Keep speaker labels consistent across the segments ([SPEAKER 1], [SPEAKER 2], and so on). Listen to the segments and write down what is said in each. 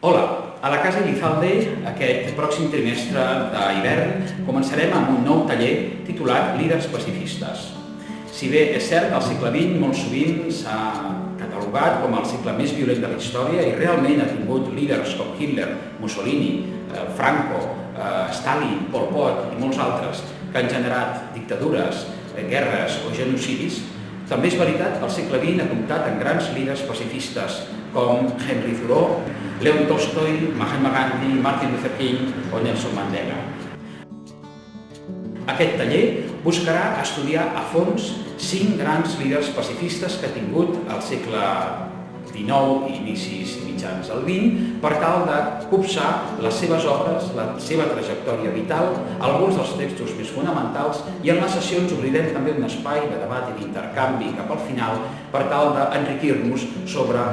[SPEAKER 1] Hola, a la Casa Elizalde, aquest pròxim trimestre d'hivern, començarem amb un nou taller titulat Líders pacifistes. Si bé és cert, el segle XX molt sovint s'ha catalogat com el segle més violent de la història i realment ha tingut líders com Hitler, Mussolini, Franco, Stalin, Pol Pot i molts altres que han generat dictadures, guerres o genocidis, també és veritat que el segle XX ha comptat amb grans líders pacifistes com Henry Thoreau, Leon Tolstoi, Mahatma Gandhi, Martin Luther King o Nelson Mandela. Aquest taller buscarà estudiar a fons 5 grans líders pacifistes que ha tingut al segle XIX i inicis i mitjans del XX per tal de copsar les seves obres, la seva trajectòria vital, alguns dels textos més fonamentals i en les sessions obrirem també un espai de debat i d'intercanvi cap al final per tal d'enriquir-nos sobre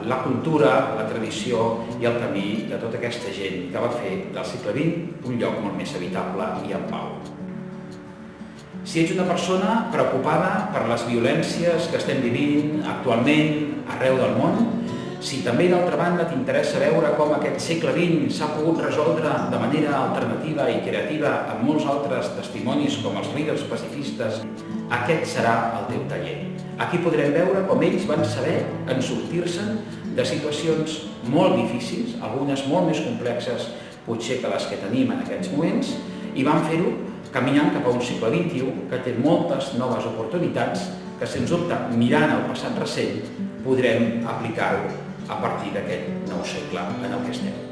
[SPEAKER 1] la cultura, la tradició i el camí de tota aquesta gent que va fer del segle XX un lloc molt més habitable i en pau. Si ets una persona preocupada per les violències que estem vivint actualment arreu del món, si també d'altra banda t'interessa veure com aquest segle XX s'ha pogut resoldre de manera alternativa i creativa amb molts altres testimonis com els líders pacifistes, aquest serà el teu taller. Aquí podrem veure com ells van saber en sortir-se'n de situacions molt difícils, algunes molt més complexes potser que les que tenim en aquests moments, i van fer-ho caminant cap a un segle XXI que té moltes noves oportunitats que, sens dubte, mirant el passat recent, podrem aplicar-ho a partir d'aquest nou segle en el que estem.